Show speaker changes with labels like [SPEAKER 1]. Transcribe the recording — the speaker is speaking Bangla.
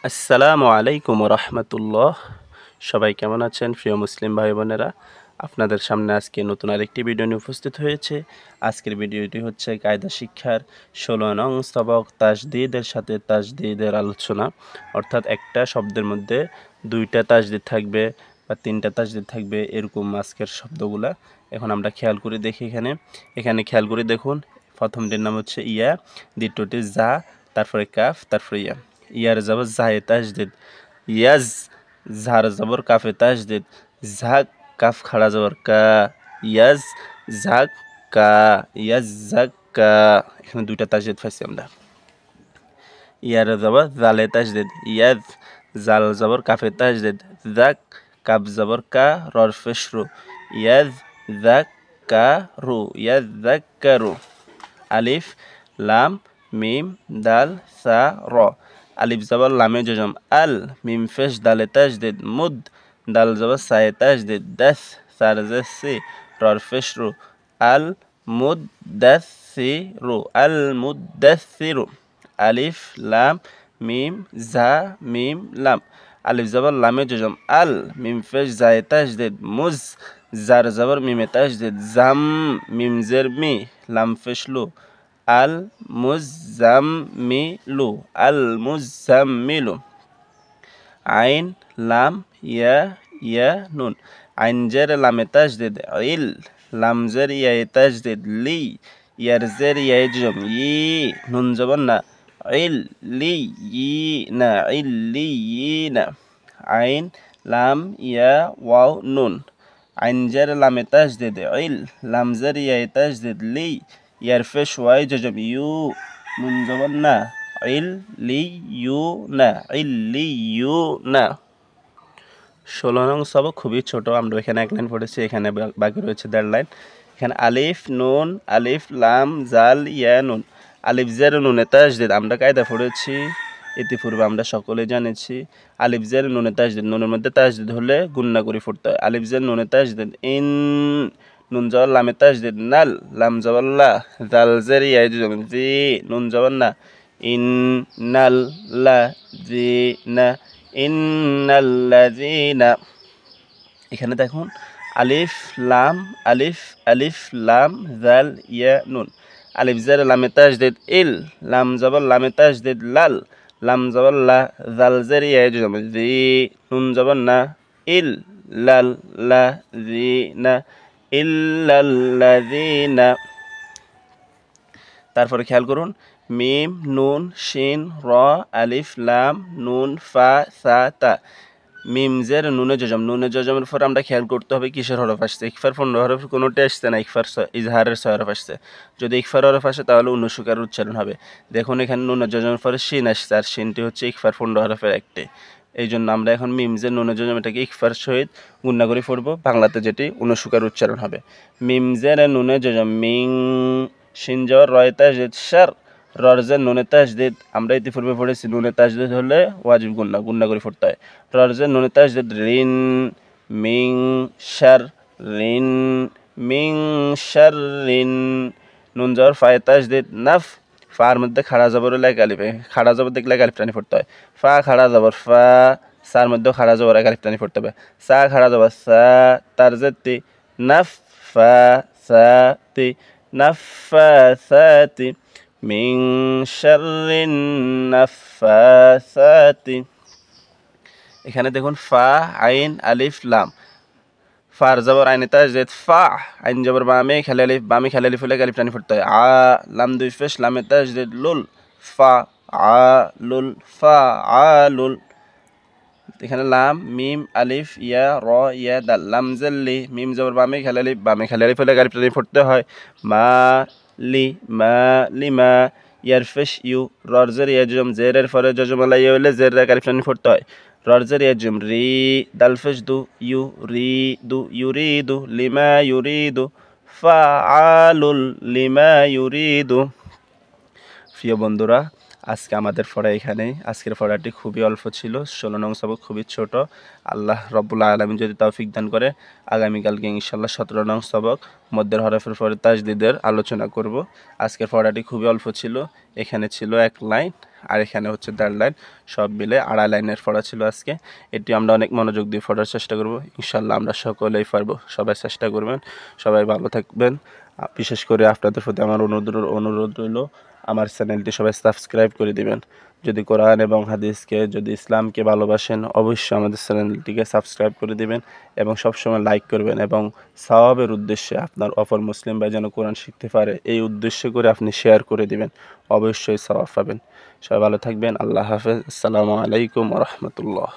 [SPEAKER 1] আসসালামু আলাইকুম রহমতুল্লাহ। সবাই কেমন আছেন প্রিয় মুসলিম ভাই বোনেরা? আপনাদের সামনে আজকে নতুন আরেকটি ভিডিও নিয়ে উপস্থিত হয়েছে। আজকের ভিডিওটি হচ্ছে কায়দা শিক্ষার 16 নং সবক তাজদীদের সাথে তাজদীদের আলোচনা। অর্থাৎ একটা শব্দের মধ্যে দুইটা তাজদীদ থাকবে বা তিনটা তাজদীদ থাকবে, এরকম আজকের শব্দগুলা এখন আমরা খেয়াল করে দেখি। এখানে খেয়াল করে দেখুন, প্রথমটির নাম হচ্ছে ইয়া, দ্বিতীয়টি যা, তারপরে কাফ, তারপরে ইয়া। ইয়ার জবর জাহে তাজদিদ, ইয়াজ, ঝার জবর কাফে তাজদিদ, ঝাক, কাফ খাড়া জবর কা, ইয়াজ ঝাক কা, ইয়াজ ঝাক কা। এখানে দুইটা তাজদিদ পাইছি আমরা। ইয়ার জবর জালে তাজদিদ, ইয়াজ, জাল জবর কাফে তাজদিদ, জাক, কাফ জবর কা, রর ফেশরু, ইয়াজ জাক কা রু, ইয়াজ জাক কা রু। আলিফ, লাম, মিম, দাল, সা, র। আলিফ জবর লামে জজম আল, মিম ফেশ দালে তাজদিদ মুদ, দাল জবর সায়ে তাজদিদ দাস, সার সি, রর ফেশ রু, আল মুদ্দাসিরু, আল মুদ্দাসিরু। আলিফ, লাম, মিম, জা, মিম, লাম। আলিফ জবর লামে জজম আল, মিম ফেশ জায়ে তাজদিদ মুজ, জার জবর মিমে তাজদিদ জাম, মিম জের মি, লাম ফেশ লু, আল মুজাম্মিলু, আল মুজাম্মিলু। আইন, লাম, ইয়া, ইয়া, নুন। আইন জের লামে তাজদিদ ইল, লাম জের ইয়ায়ে তাজদিদ লি, ইয়ার জের ইয়ায়ে জম ই, নুন জবর না, ইল লি ই না, ইল লি ই না। আইন, লাম, ইয়া, ওয়াও, নুন। আইন জের লামে তাজদিদ ইল, লাম জের ইয়ায়ে তাজদিদ লি, ইয়ার ফেশ ওয়াই জজম ইউ, নুন জবর না, ইল লি ইউ না, ইল লি ইউ না। 16 নং সবক খুবই ছোট, আমরা এখানে এক লাইন পড়েছি, এখানে বাকি রয়েছে 1.5 লাইন। এখানে আলিফ, নুন, আলিফ, লাম, জাল, ইয়া, নুন। আলিফ জের নুনে তাজদিদ আমরা কায়দা পড়েছি, ইতিপূর্বে আমরা সকলে জেনেছি। আলিফ জের নুনে তাজদিদ, নুনের মধ্যে তাজদিদ হলে গুণনা করে পড়তে হয়। আলিফ জের নুনে তাজদিদ ইন, নুন জবর লামে তাজদিদ নাল, লাম জবর লা, জাল জের ইয়া জবর জি, নুন জবর না, ইন নাল লা জি না, ইন্নাল্লাযীনা। এখানে দেখুন আলিফ, লাম, আলিফ, আলিফ, লাম, জাল, ইয়া, নুন। আলিফ জের লামে তাজদিদ ইল, লাম জবর লামে তাজদিদ লাল, লাম জবর লা, জাল জের ইয়া জবর জি, নুন জবর না, ইল লাল লা জি না, ইল্লাল্লাযীনা। তারপরে খেয়াল করুন, মিম, নুন, শিন, র, আলিফ, লাম, নুন, ফা, সা, তা। মিম জের নুনে জজম, নুনে জজমের পর আমরা খেয়াল করতে হবে কিসের হরফ আসছে। ইকফার 15 হরফ কোনোটা আসছে না, ইকফার ইজহারের 6 হরফ আসছে। যদি ইকফার হরফ আসে তাহলে অনুসুকার উচ্চারণ হবে। দেখুন এখানে নুনে জজমের পরে শিন আসছে, আর শিনটি হচ্ছে ইকফার 15 হরফের একটি। এই জন্য আমরা এখন মিম জের নুনে জজম এটাকে ইকফার সহিত গুণনা করে পড়বো, বাংলাতে যেটি অনুসুকার উচ্চারণ হবে। মিম জের নুনে জজম মিং, শিন জবর রয় তাজদিদ শার, রর জের নুনে তাজদিদ আমরা ইতিপূর্বে পড়েছি, নুনে তাজদিদ হলে ওয়াজিব গুণনা করে পড়তে হয়। রর জের নুনে তাজদিদ রিন, মিং শার, রিন, মিং শার রিন। নুন জবর ফায়ে তাজদিদ নাফ, ফার মধ্যে খাড়া জবর হলে এক আলিফ, খাড়া জবর দেখলে এক আলিফ টানি পড়তে হয়। ফা খাড়া জবর ফা, সার মধ্যেও খাড়া জবর এক আলিফ টানি পড়তে হবে। সা খাড়া জবর সা, তার জেতি নাফ, ফা, সা, তি, নাফাসাতি, মিং শাররিন নাফাসাতি। এখানে দেখুন ফা, আইন, আলিফ, লাম। ফার জবর আইনে তাজদিদ ফা, আইন জবর বামে খেলে আলিফ, বামে খেলে আলিফ হলে আলিফ টানি পড়তে হয়। আ, লাম দুই পেশ, লামে তাজদিদ লুল, ফা, আ, লুল, ফা, আ, লুল। এখানে লাম, মিম, আলিফ, ইয়া, র, ইয়া, দাল। লাম জেল্লি, মিম জবর বামে খেলে আলিফ, বামে খেলে আলিফ হলে আলিফ টানি পড়তে হয়। মা লি, মা লিমা। ইয়ার ফেশ ইউ, রর জের ইয়া জজম, জেরের পরে জজম আলা ইয়া হলে জের আলিফ টানি পড়তে হয়। রর জের ইয়া জজম রি, দাল ফেশ দু, ইউ রি দু, ইউরিদু, লিমা ইউরিদু, ফাআলুল লিমা ইউরিদু। প্রিয় বন্ধুরা, আজকে আমাদের পড়া এখানেই। আজকের পড়াটি খুবই অল্প ছিল, 16 নং সবক খুবই ছোট। আল্লাহ রব্বুল আলামিন যদি তৌফিক দান করে আগামীকালকে ইনশাআল্লাহ 17 নং সবক মধ্যের হরফের পরে তাজদিদের আলোচনা করব। আজকের পড়াটি খুবই অল্প ছিল, এখানে ছিল 1 লাইন আর এখানে হচ্ছে 1.5 লাইন, সব মিলে 2.5 লাইনের পড়া ছিল আজকে। এটি আমরা অনেক মনোযোগ দিয়ে পড়ার চেষ্টা করব, ইনশাআল্লাহ আমরা সকলেই পারবো। সবাই চেষ্টা করবেন, সবাই ভালো থাকবেন। বিশেষ করে আপনাদের প্রতি আমার অনুরোধ রইল, আমার চ্যানেলটি সবাই সাবস্ক্রাইব করে দিবেন। যদি কোরআন এবং হাদিসকে, যদি ইসলামকে ভালোবাসেন অবশ্যই আমাদের চ্যানেলটিকে সাবস্ক্রাইব করে দিবেন এবং সবসময় লাইক করবেন এবং সওয়াবের উদ্দেশ্যে আপনার অপর মুসলিম ভাই যেন কোরআন শিখতে পারে এই উদ্দেশ্য করে আপনি শেয়ার করে দিবেন, অবশ্যই সওয়াব পাবেন। সবাই ভালো থাকবেন। আল্লাহ হাফেজ। আসসালামু আলাইকুম ওয়া রাহমাতুল্লাহ।